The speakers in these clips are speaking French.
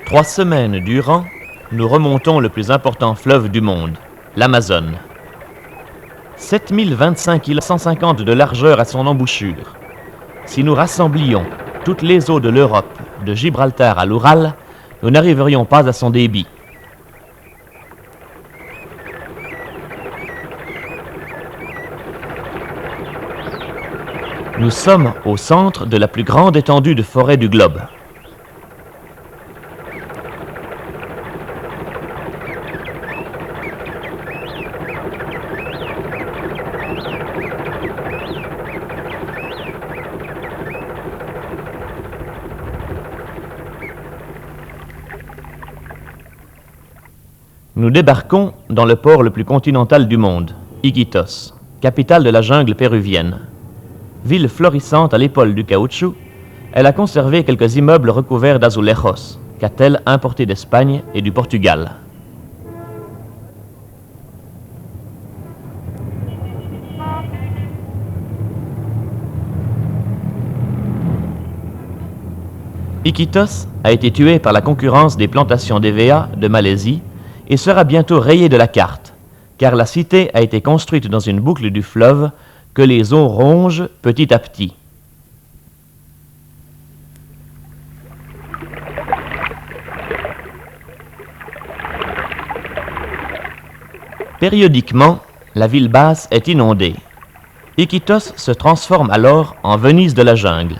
Trois semaines durant, nous remontons le plus important fleuve du monde, l'Amazone. 7025 km 150 de largeur à son embouchure. Si nous rassemblions toutes les eaux de l'Europe, de Gibraltar à l'Oural, nous n'arriverions pas à son débit. Nous sommes au centre de la plus grande étendue de forêt du globe. Nous débarquons dans le port le plus continental du monde, Iquitos, capitale de la jungle péruvienne. Ville florissante à l'épaule du caoutchouc, elle a conservé quelques immeubles recouverts d'azulejos, qu'a-t-elle importés d'Espagne et du Portugal. Iquitos a été tué par la concurrence des plantations d'EVA de Malaisie et sera bientôt rayée de la carte, car la cité a été construite dans une boucle du fleuve que les eaux rongent petit à petit. Périodiquement, la ville basse est inondée. Iquitos se transforme alors en Venise de la jungle.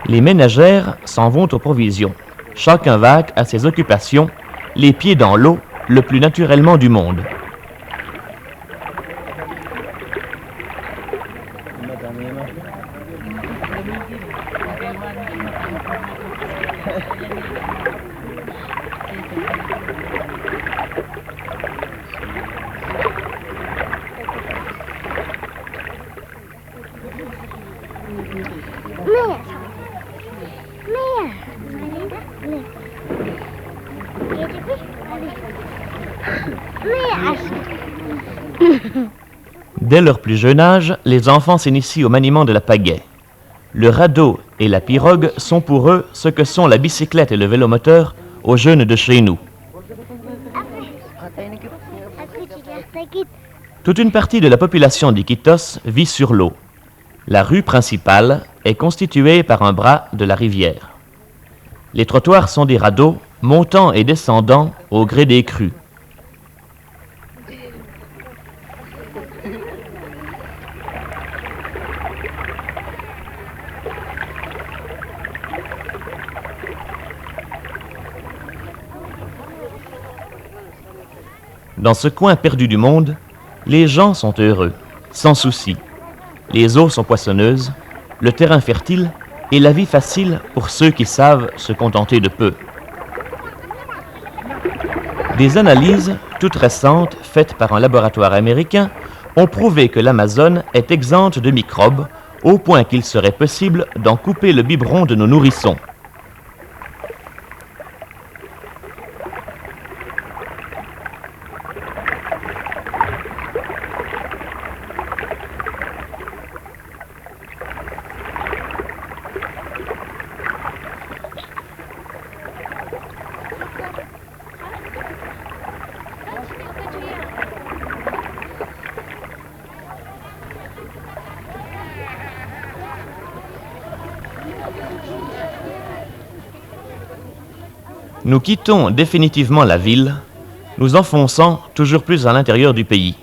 Les ménagères s'en vont aux provisions. Chacun vaque à ses occupations, les pieds dans l'eau, le plus naturellement du monde. Dès leur plus jeune âge, les enfants s'initient au maniement de la pagaie. Le radeau et la pirogue sont pour eux ce que sont la bicyclette et le vélomoteur aux jeunes de chez nous. Toute une partie de la population d'Iquitos vit sur l'eau. La rue principale est constituée par un bras de la rivière. Les trottoirs sont des radeaux montant et descendant au gré des crues. Dans ce coin perdu du monde, les gens sont heureux, sans souci. Les eaux sont poissonneuses, le terrain fertile et la vie facile pour ceux qui savent se contenter de peu. Des analyses, toutes récentes, faites par un laboratoire américain, ont prouvé que l'Amazone est exempte de microbes, au point qu'il serait possible d'en couper le biberon de nos nourrissons. Nous quittons définitivement la ville, nous enfonçant toujours plus à l'intérieur du pays.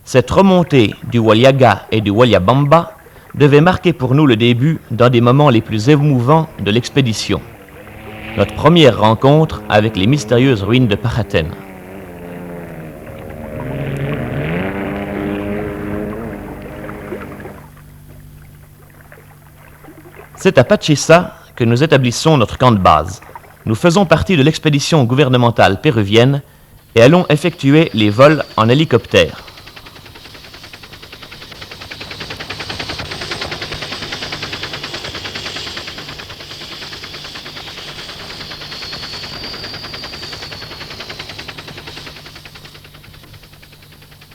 Cette remontée du Huallaga et du Huallabamba devait marquer pour nous le début d'un des moments les plus émouvants de l'expédition. Notre première rencontre avec les mystérieuses ruines de Pajaten. C'est à Pachisa que nous établissons notre camp de base. Nous faisons partie de l'expédition gouvernementale péruvienne et allons effectuer les vols en hélicoptère.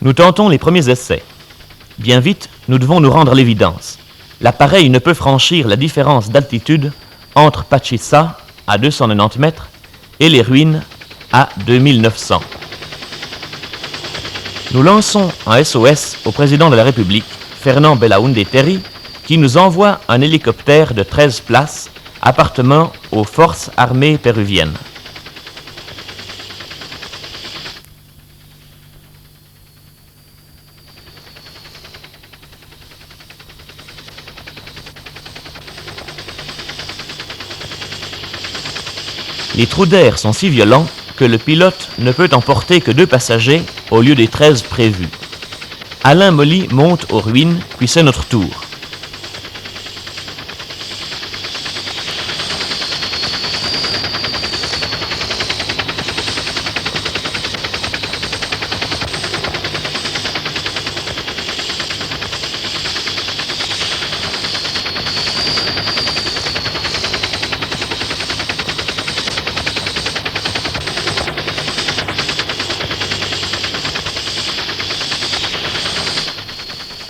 Nous tentons les premiers essais. Bien vite, nous devons nous rendre à l'évidence. L'appareil ne peut franchir la différence d'altitude entre Pachissa, à 290 mètres, et les ruines, à 2900. Nous lançons un SOS au président de la République, Fernand Belaúnde Terry, qui nous envoie un hélicoptère de 13 places appartenant aux forces armées péruviennes. Les trous d'air sont si violents que le pilote ne peut emporter que 2 passagers au lieu des 13 prévus. Alain Molly monte aux ruines, puis c'est notre tour.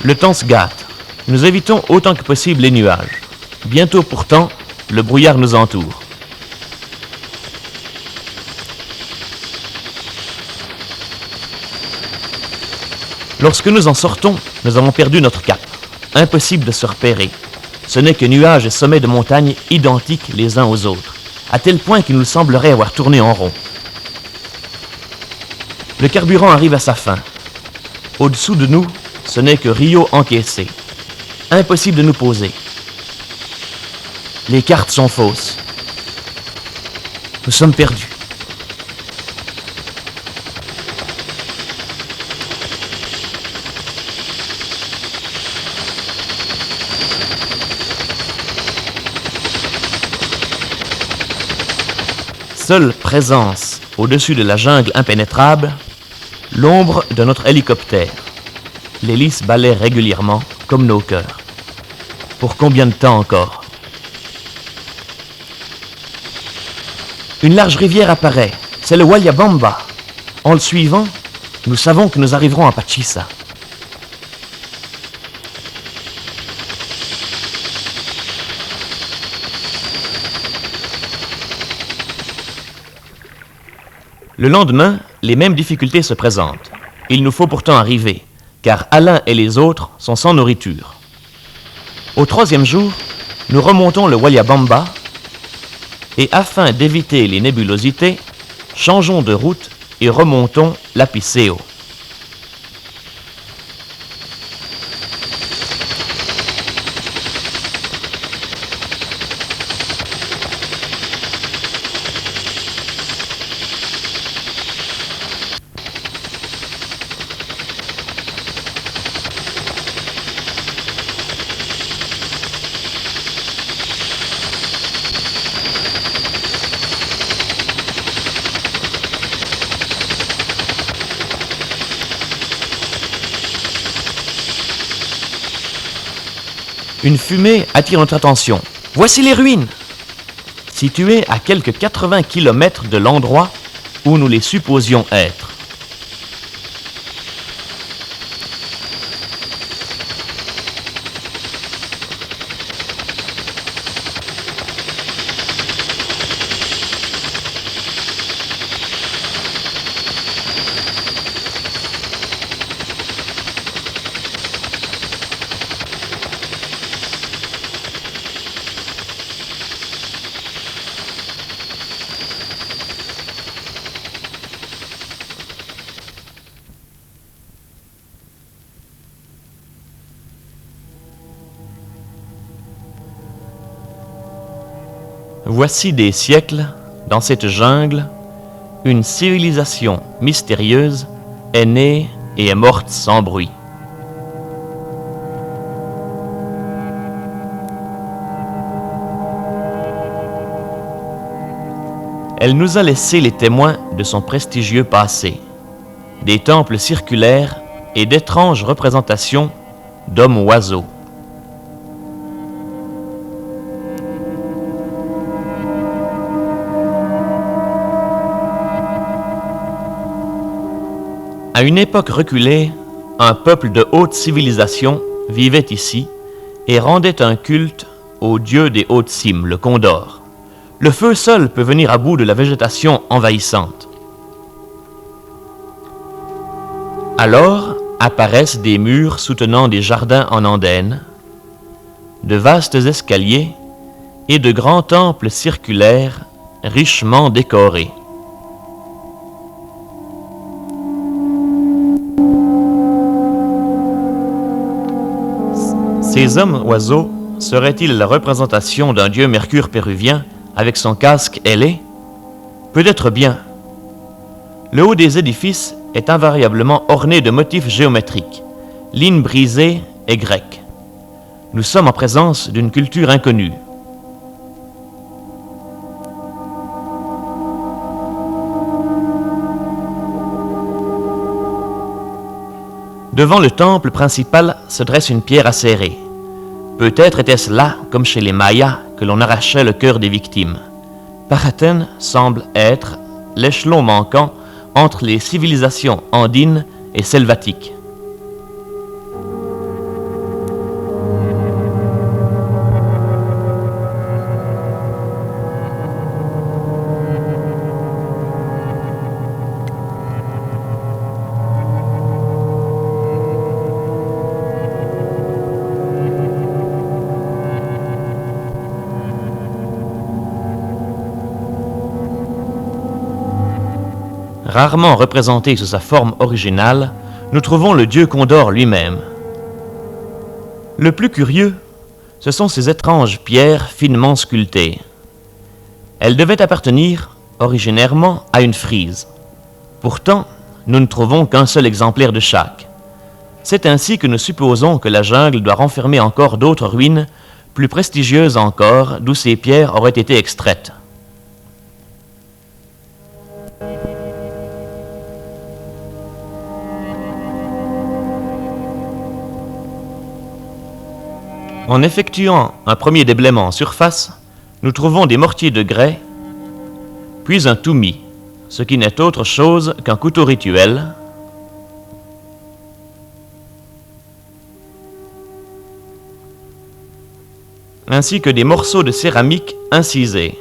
Le temps se gâte. Nous évitons autant que possible les nuages. Bientôt pourtant, le brouillard nous entoure. Lorsque nous en sortons, nous avons perdu notre cap. Impossible de se repérer. Ce n'est que nuages et sommets de montagnes identiques les uns aux autres, à tel point qu'il nous semblerait avoir tourné en rond. Le carburant arrive à sa fin. Au-dessous de nous, ce n'est que Rio encaissé. Impossible de nous poser. Les cartes sont fausses. Nous sommes perdus. Seule présence au-dessus de la jungle impénétrable, l'ombre de notre hélicoptère. L'hélice balaie régulièrement, comme nos cœurs. Pour combien de temps encore? Une large rivière apparaît. C'est le Huallabamba. En le suivant, nous savons que nous arriverons à Pachissa. Le lendemain, les mêmes difficultés se présentent. Il nous faut pourtant arriver, car Alain et les autres sont sans nourriture. Au 3e jour, nous remontons le Huallabamba et afin d'éviter les nébulosités, changeons de route et remontons l'Apiceo. Une fumée attire notre attention. Voici les ruines! Situées à quelques 80 km de l'endroit où nous les supposions être. Voici des siècles, dans cette jungle, une civilisation mystérieuse est née et est morte sans bruit. Elle nous a laissé les témoins de son prestigieux passé, des temples circulaires et d'étranges représentations d'hommes-oiseaux. À une époque reculée, un peuple de haute civilisation vivait ici et rendait un culte au dieu des hautes cimes, le Condor. Le feu seul peut venir à bout de la végétation envahissante. Alors apparaissent des murs soutenant des jardins en andenne, de vastes escaliers et de grands temples circulaires richement décorés. Ces hommes-oiseaux seraient-ils la représentation d'un dieu Mercure péruvien avec son casque ailé? Peut-être bien. Le haut des édifices est invariablement orné de motifs géométriques, lignes brisées et grecques. Nous sommes en présence d'une culture inconnue. Devant le temple principal se dresse une pierre acérée. Peut-être était-ce là, comme chez les Mayas, que l'on arrachait le cœur des victimes. Paraten semble être l'échelon manquant entre les civilisations andines et selvatiques. Rarement représenté sous sa forme originale, nous trouvons le dieu Condor lui-même. Le plus curieux, ce sont ces étranges pierres finement sculptées. Elles devaient appartenir, originairement, à une frise. Pourtant, nous ne trouvons qu'un seul exemplaire de chaque. C'est ainsi que nous supposons que la jungle doit renfermer encore d'autres ruines, plus prestigieuses encore, d'où ces pierres auraient été extraites. En effectuant un premier déblaiement en surface, nous trouvons des mortiers de grès, puis un toumi, ce qui n'est autre chose qu'un couteau rituel, ainsi que des morceaux de céramique incisés.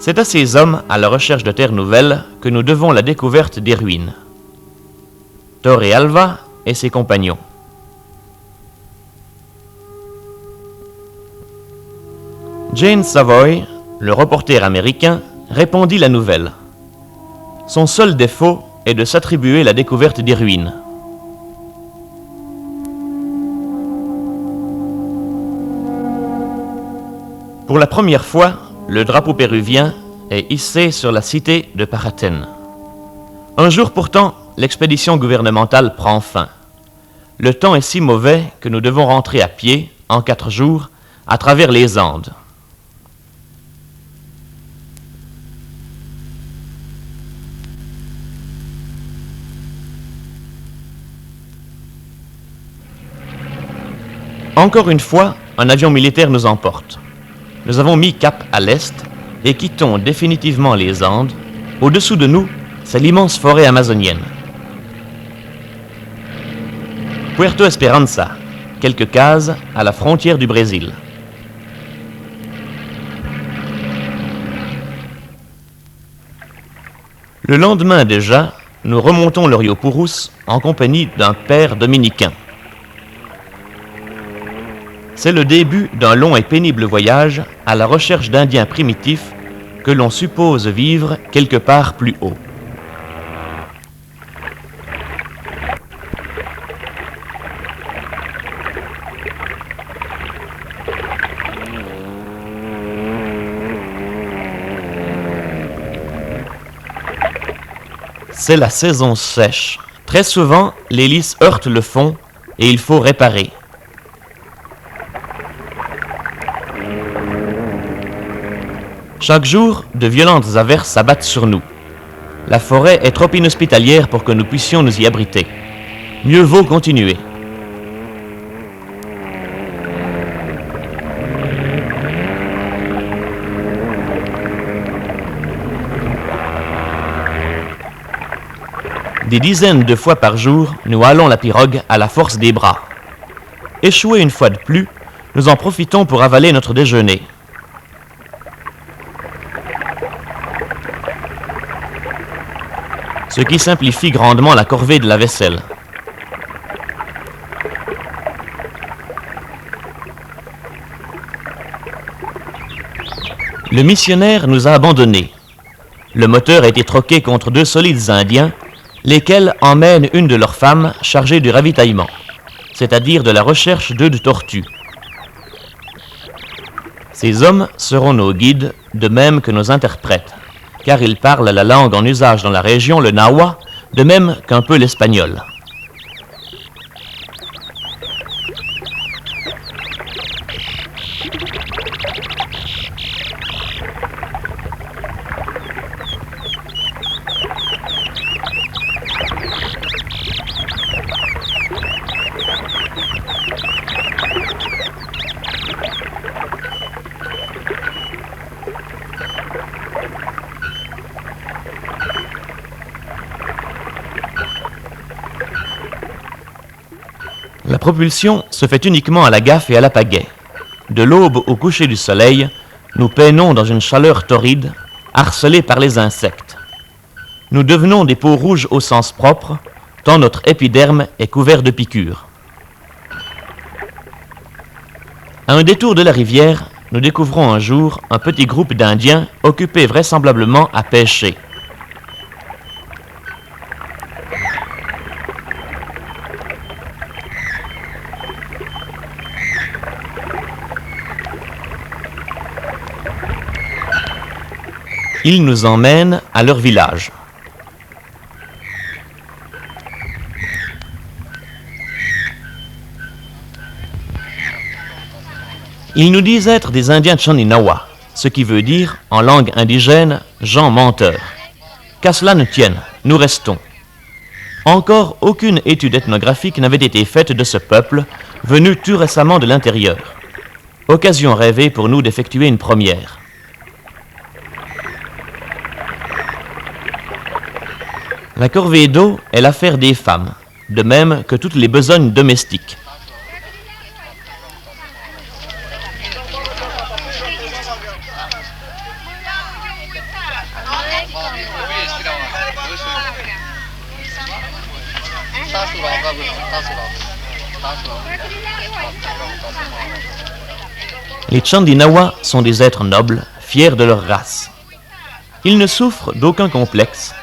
C'est à ces hommes à la recherche de terres nouvelles que nous devons la découverte des ruines. Torrealba et ses compagnons. Jane Savoy, le reporter américain, répandit la nouvelle. Son seul défaut est de s'attribuer la découverte des ruines. Pour la première fois, le drapeau péruvien est hissé sur la cité de Paraten. Un jour pourtant, l'expédition gouvernementale prend fin. Le temps est si mauvais que nous devons rentrer à pied, en 4 jours, à travers les Andes. Encore une fois, un avion militaire nous emporte. Nous avons mis cap à l'est et quittons définitivement les Andes. Au-dessous de nous, c'est l'immense forêt amazonienne. Puerto Esperanza, quelques cases à la frontière du Brésil. Le lendemain déjà, nous remontons le Rio Purus en compagnie d'un père dominicain. C'est le début d'un long et pénible voyage à la recherche d'Indiens primitifs que l'on suppose vivre quelque part plus haut. C'est la saison sèche. Très souvent, l'hélice heurte le fond et il faut réparer. Chaque jour, de violentes averses s'abattent sur nous. La forêt est trop inhospitalière pour que nous puissions nous y abriter. Mieux vaut continuer. Des dizaines de fois par jour, nous halons la pirogue à la force des bras. Échoués une fois de plus, nous en profitons pour avaler notre déjeuner. Ce qui simplifie grandement la corvée de la vaisselle. Le missionnaire nous a abandonnés. Le moteur a été troqué contre 2 solides Indiens, lesquels emmènent une de leurs femmes chargée du ravitaillement, c'est-à-dire de la recherche d'œufs de tortue. Ces hommes seront nos guides, de même que nos interprètes, car ils parlent la langue en usage dans la région, le nawa, de même qu'un peu l'espagnol. La propulsion se fait uniquement à la gaffe et à la pagaie. De l'aube au coucher du soleil, nous peinons dans une chaleur torride, harcelés par les insectes. Nous devenons des peaux rouges au sens propre, tant notre épiderme est couvert de piqûres. À un détour de la rivière, nous découvrons un jour un petit groupe d'Indiens occupés vraisemblablement à pêcher. Ils nous emmènent à leur village. Ils nous disent être des Indiens Tchandinawa, ce qui veut dire, en langue indigène, gens menteurs. Qu'à cela ne tienne, nous restons. Encore aucune étude ethnographique n'avait été faite de ce peuple, venu tout récemment de l'intérieur. Occasion rêvée pour nous d'effectuer une première. La corvée d'eau est l'affaire des femmes, de même que toutes les besognes domestiques. Les Tchandinawa sont des êtres nobles, fiers de leur race. Ils ne souffrent d'aucun complexe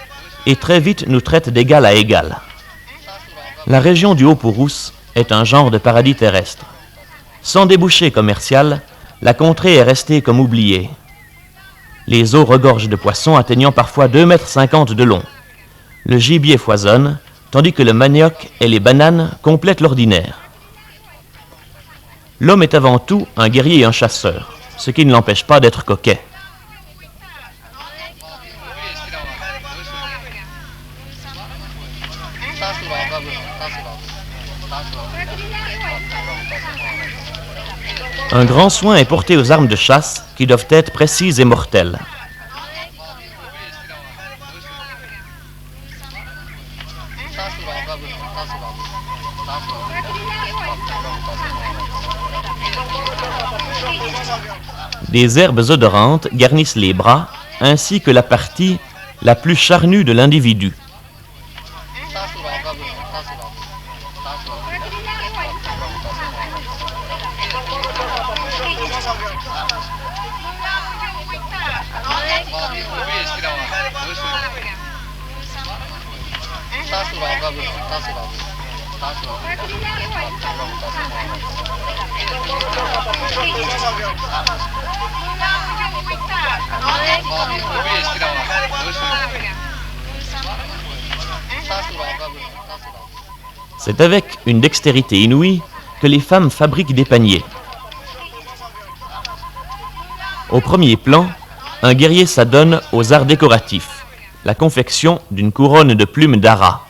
et très vite nous traitent d'égal à égal. La région du Haut-Purus est un genre de paradis terrestre. Sans débouché commercial, la contrée est restée comme oubliée. Les eaux regorgent de poissons atteignant parfois 2,50 m de long. Le gibier foisonne, tandis que le manioc et les bananes complètent l'ordinaire. L'homme est avant tout un guerrier et un chasseur, ce qui ne l'empêche pas d'être coquet. Un grand soin est porté aux armes de chasse qui doivent être précises et mortelles. Des herbes odorantes garnissent les bras, ainsi que la partie la plus charnue de l'individu. C'est avec une dextérité inouïe que les femmes fabriquent des paniers. Au premier plan, un guerrier s'adonne aux arts décoratifs, la confection d'une couronne de plumes d'ara.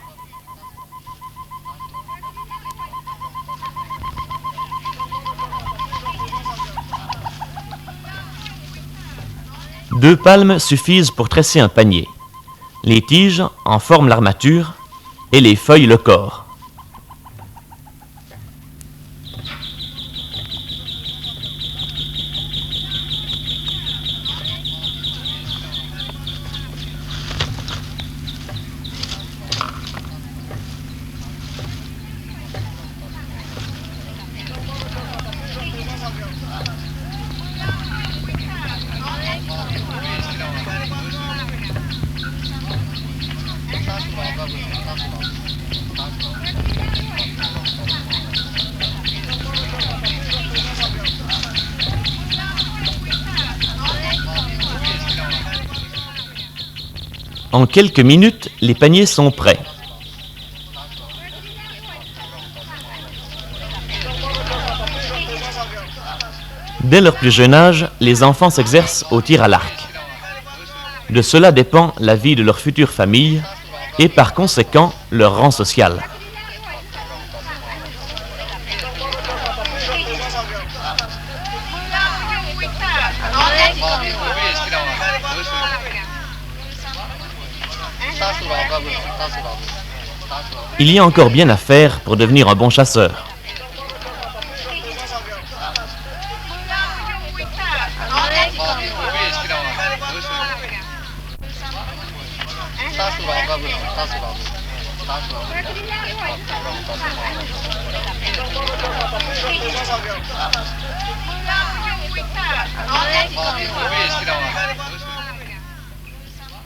Deux palmes suffisent pour tresser un panier. Les tiges en forment l'armature et les feuilles le corps. En quelques minutes, les paniers sont prêts. Dès leur plus jeune âge, les enfants s'exercent au tir à l'arc. De cela dépend la vie de leur future famille et par conséquent leur rang social. Il y a encore bien à faire pour devenir un bon chasseur.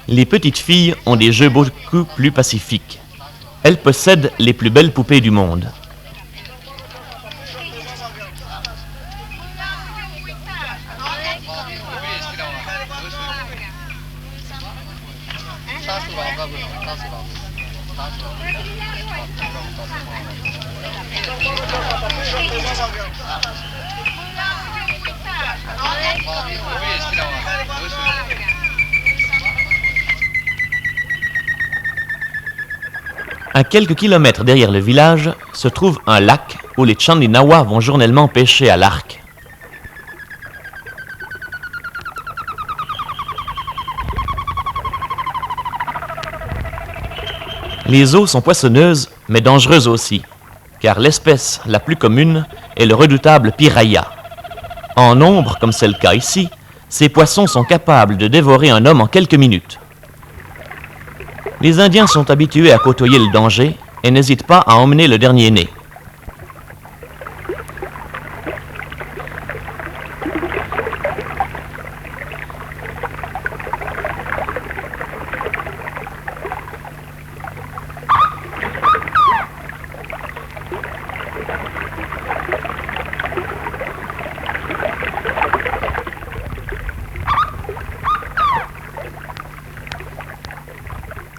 Les petites filles ont des jeux beaucoup plus pacifiques. Elles possèdent les plus belles poupées du monde. À quelques kilomètres derrière le village se trouve un lac où les Tchandinawa vont journellement pêcher à l'arc. Les eaux sont poissonneuses, mais dangereuses aussi, car l'espèce la plus commune est le redoutable piraya. En nombre, comme c'est le cas ici, ces poissons sont capables de dévorer un homme en quelques minutes. Les Indiens sont habitués à côtoyer le danger et n'hésitent pas à emmener le dernier né.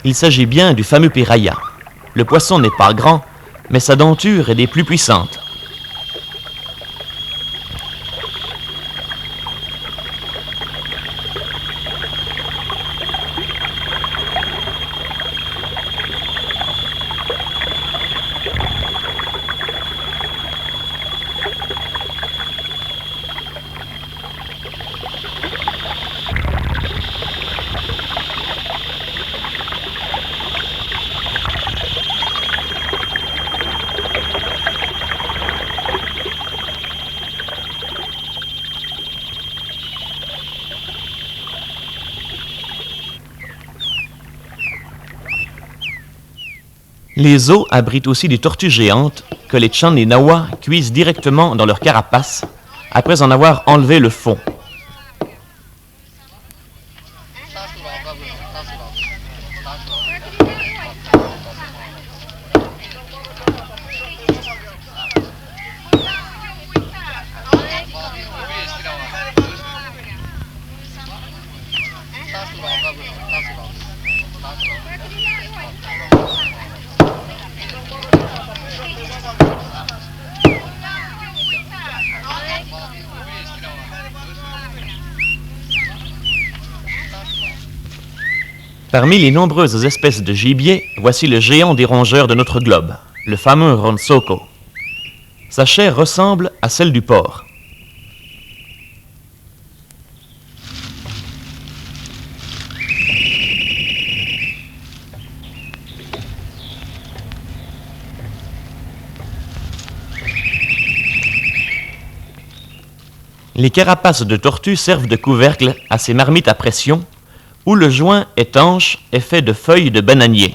Il s'agit bien du fameux piraya. Le poisson n'est pas grand, mais sa denture est des plus puissantes. Les eaux abritent aussi des tortues géantes que les Tchandinawa cuisent directement dans leur carapace après en avoir enlevé le fond. Parmi les nombreuses espèces de gibier, voici le géant des rongeurs de notre globe, le fameux ronsoko. Sa chair ressemble à celle du porc. Les carapaces de tortue servent de couvercle à ces marmites à pression, où le joint étanche est fait de feuilles de bananier.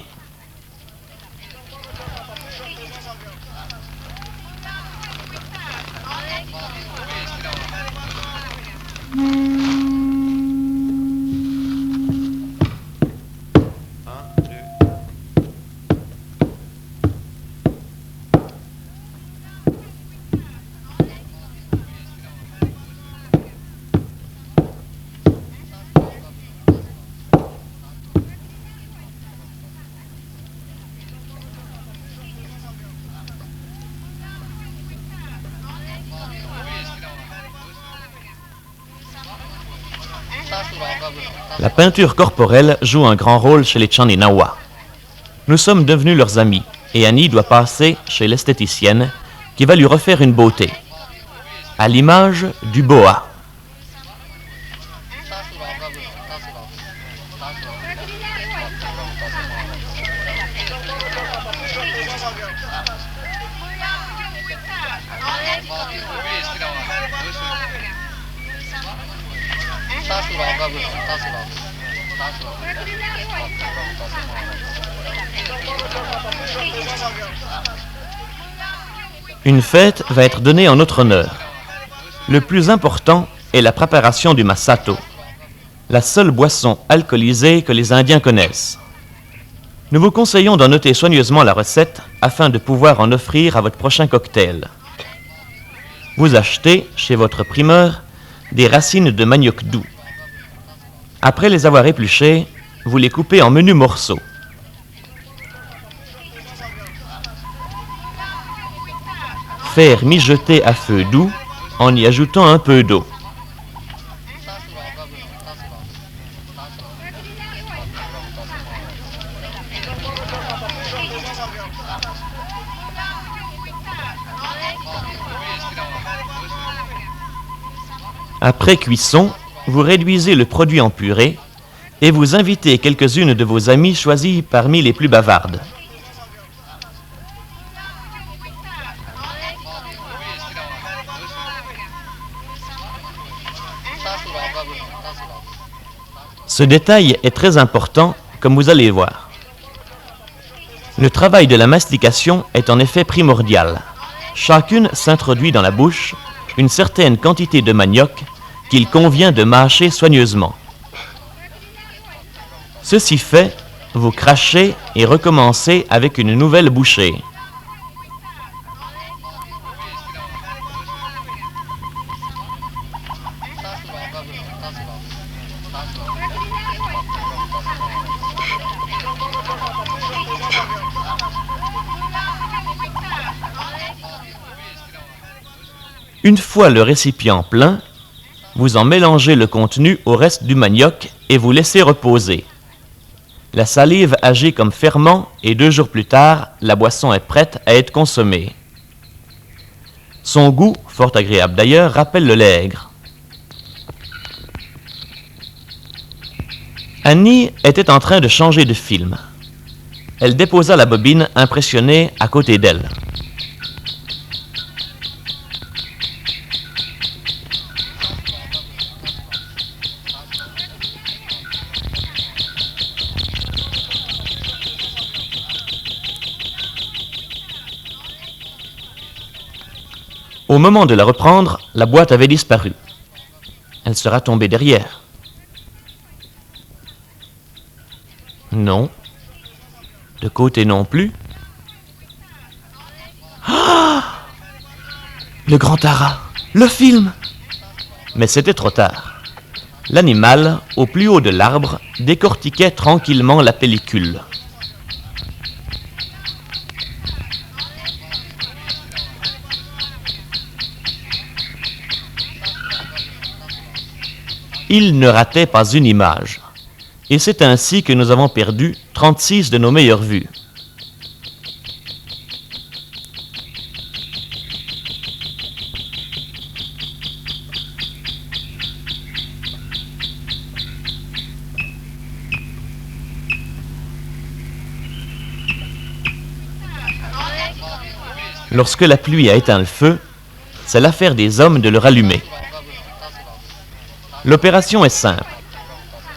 La peinture corporelle joue un grand rôle chez les Tchaninawa. Nous sommes devenus leurs amis et Annie doit passer chez l'esthéticienne qui va lui refaire une beauté, à l'image du boa. Une fête va être donnée en notre honneur. Le plus important est la préparation du masato, la seule boisson alcoolisée que les Indiens connaissent. Nous vous conseillons d'en noter soigneusement la recette afin de pouvoir en offrir à votre prochain cocktail. Vous achetez, chez votre primeur, des racines de manioc doux. Après les avoir épluchées, vous les coupez en menus morceaux. Faire mijoter à feu doux en y ajoutant un peu d'eau. Après cuisson, vous réduisez le produit en purée et vous invitez quelques-unes de vos amies choisies parmi les plus bavardes. Ce détail est très important, comme vous allez voir. Le travail de la mastication est en effet primordial. Chacune s'introduit dans la bouche une certaine quantité de manioc qu'il convient de mâcher soigneusement. Ceci fait, vous crachez et recommencez avec une nouvelle bouchée. Une fois le récipient plein, vous en mélangez le contenu au reste du manioc et vous laissez reposer. La salive agit comme ferment et 2 jours plus tard, la boisson est prête à être consommée. Son goût, fort agréable d'ailleurs, rappelle le lait aigre. Annie était en train de changer de film. Elle déposa la bobine impressionnée à côté d'elle. Au moment de la reprendre, la boîte avait disparu. Elle sera tombée derrière. Non. De côté non plus. Ah! Le grand Tara! Le film! Mais c'était trop tard. L'animal, au plus haut de l'arbre, décortiquait tranquillement la pellicule. Il ne ratait pas une image. Et c'est ainsi que nous avons perdu 36 de nos meilleures vues. Lorsque la pluie a éteint le feu, c'est l'affaire des hommes de le rallumer. L'opération est simple.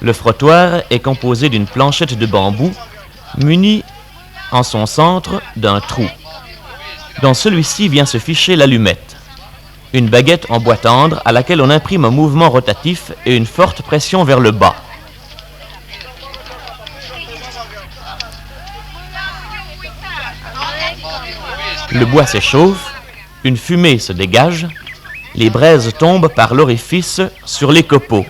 Le frottoir est composé d'une planchette de bambou munie en son centre d'un trou. Dans celui-ci vient se ficher l'allumette, une baguette en bois tendre à laquelle on imprime un mouvement rotatif et une forte pression vers le bas. Le bois s'échauffe, une fumée se dégage, les braises tombent par l'orifice sur les copeaux.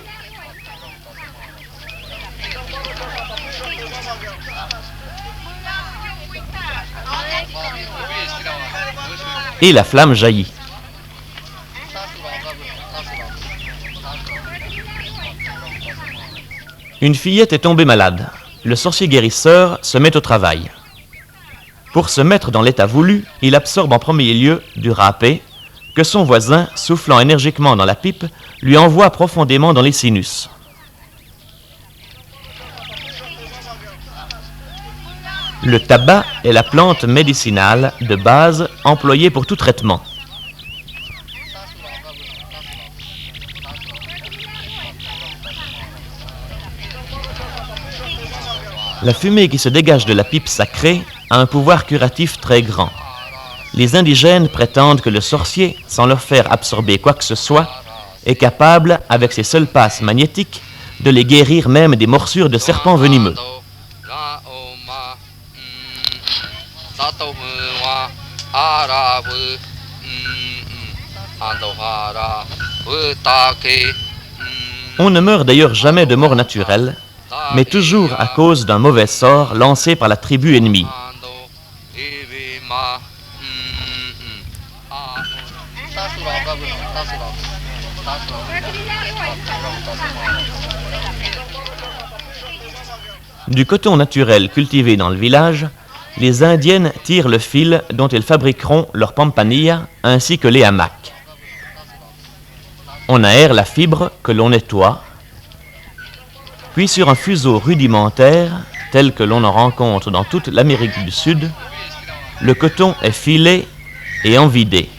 Et la flamme jaillit. Une fillette est tombée malade. Le sorcier guérisseur se met au travail. Pour se mettre dans l'état voulu, il absorbe en premier lieu du râpé que son voisin, soufflant énergiquement dans la pipe, lui envoie profondément dans les sinus. Le tabac est la plante médicinale de base employée pour tout traitement. La fumée qui se dégage de la pipe sacrée a un pouvoir curatif très grand. Les indigènes prétendent que le sorcier, sans leur faire absorber quoi que ce soit, est capable, avec ses seules passes magnétiques, de les guérir même des morsures de serpents venimeux. On ne meurt d'ailleurs jamais de mort naturelle, mais toujours à cause d'un mauvais sort lancé par la tribu ennemie. Du coton naturel cultivé dans le village, les Indiennes tirent le fil dont elles fabriqueront leur pampanilla ainsi que les hamacs. On aère la fibre que l'on nettoie, puis sur un fuseau rudimentaire, tel que l'on en rencontre dans toute l'Amérique du Sud, le coton est filé et envidé.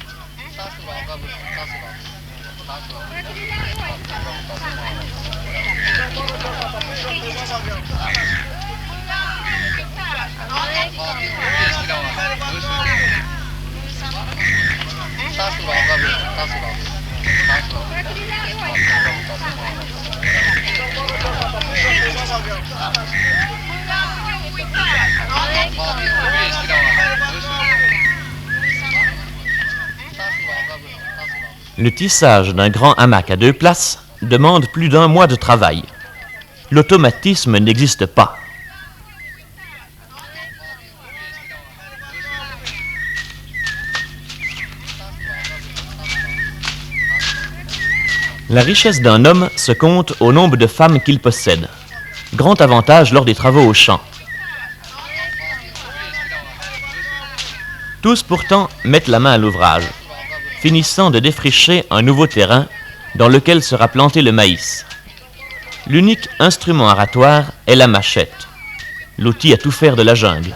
Le tissage d'un grand hamac à 2 places demande plus d'1 mois de travail. L'automatisme n'existe pas. La richesse d'un homme se compte au nombre de femmes qu'il possède. Grand avantage lors des travaux au champ. Tous pourtant mettent la main à l'ouvrage, finissant de défricher un nouveau terrain dans lequel sera planté le maïs. L'unique instrument aratoire est la machette, l'outil à tout faire de la jungle.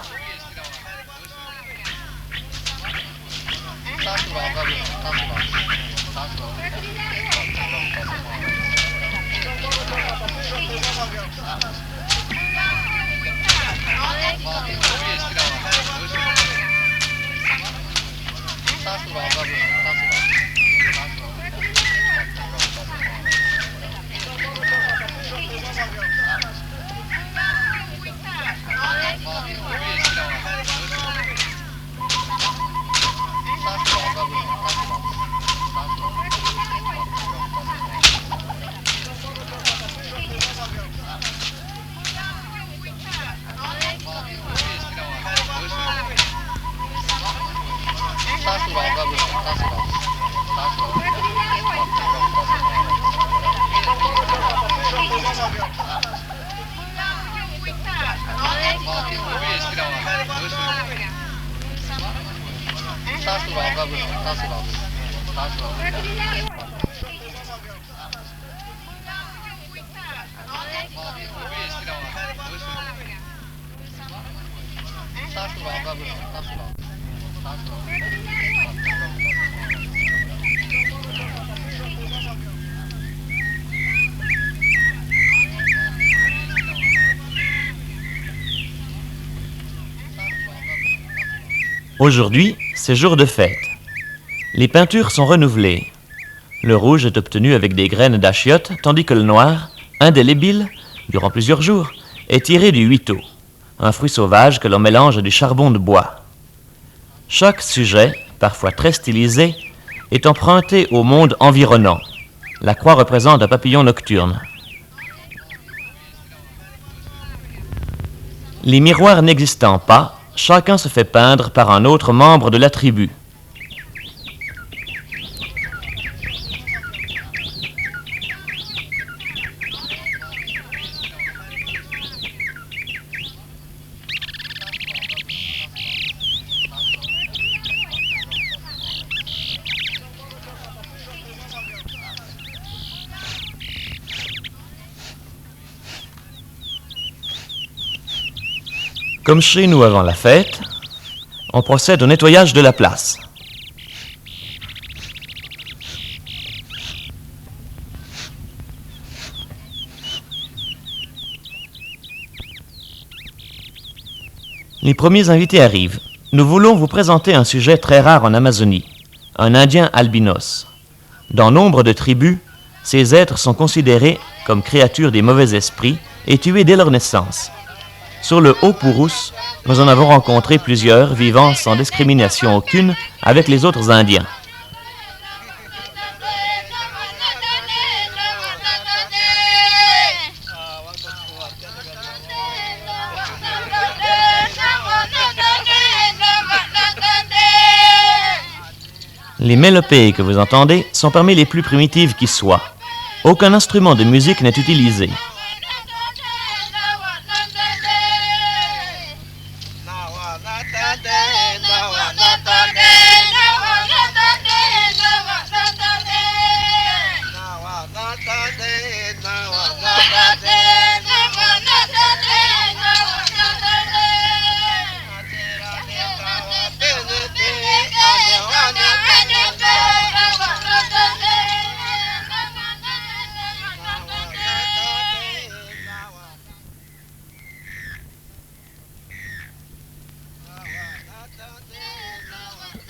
Aujourd'hui, c'est jour de fête. Les peintures sont renouvelées. Le rouge est obtenu avec des graines d'achiote, tandis que le noir, indélébile, durant plusieurs jours, est tiré du huiteau, un fruit sauvage que l'on mélange à du charbon de bois. Chaque sujet, parfois très stylisé, est emprunté au monde environnant. La croix représente un papillon nocturne. Les miroirs n'existant pas, chacun se fait peindre par un autre membre de la tribu. Comme chez nous avant la fête, on procède au nettoyage de la place. Les premiers invités arrivent. Nous voulons vous présenter un sujet très rare en Amazonie, un Indien albinos. Dans nombre de tribus, ces êtres sont considérés comme créatures des mauvais esprits et tués dès leur naissance. Sur le Haut-Purus, nous en avons rencontré plusieurs vivant sans discrimination aucune avec les autres Indiens. Les mélopées que vous entendez sont parmi les plus primitives qui soient. Aucun instrument de musique n'est utilisé.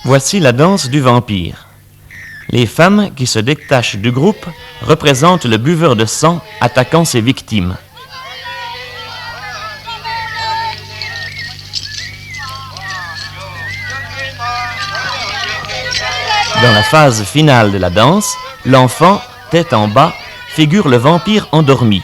Voici la danse du vampire. Les femmes qui se détachent du groupe représentent le buveur de sang attaquant ses victimes. Dans la phase finale de la danse, l'enfant, tête en bas, figure le vampire endormi.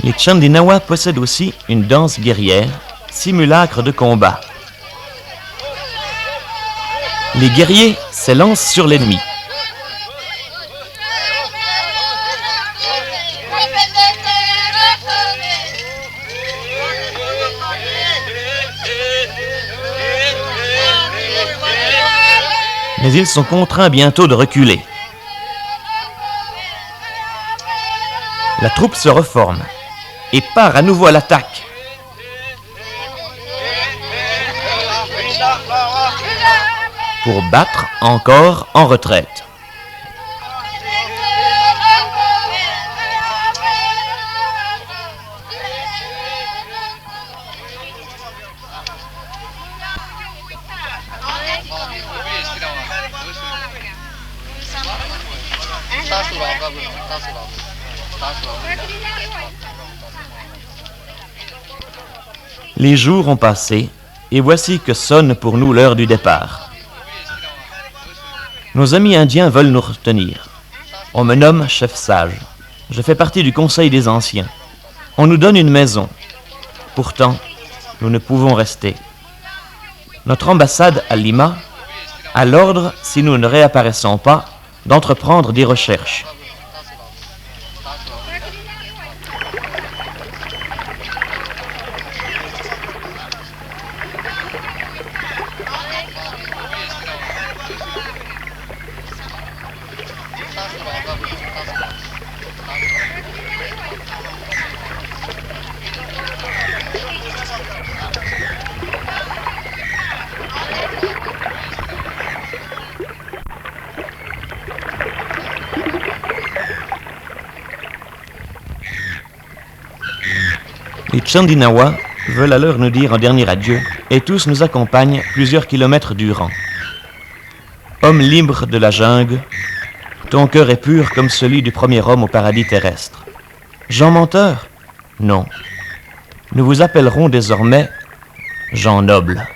Les Tchandinawa possèdent aussi une danse guerrière, simulacre de combat. Les guerriers s'élancent sur l'ennemi. Mais ils sont contraints bientôt de reculer. La troupe se reforme et part à nouveau à l'attaque. Pour battre encore en retraite. Les jours ont passé, et voici que sonne pour nous l'heure du départ. Nos amis indiens veulent nous retenir. On me nomme chef sage. Je fais partie du conseil des anciens. On nous donne une maison. Pourtant, nous ne pouvons rester. Notre ambassade à Lima a l'ordre, si nous ne réapparaissons pas, d'entreprendre des recherches. Les Tchandinawa veulent alors nous dire un dernier adieu et tous nous accompagnent plusieurs kilomètres durant. Homme libre de la jungle, ton cœur est pur comme celui du premier homme au paradis terrestre. Jean Menteur? Non. Nous vous appellerons désormais Jean Noble.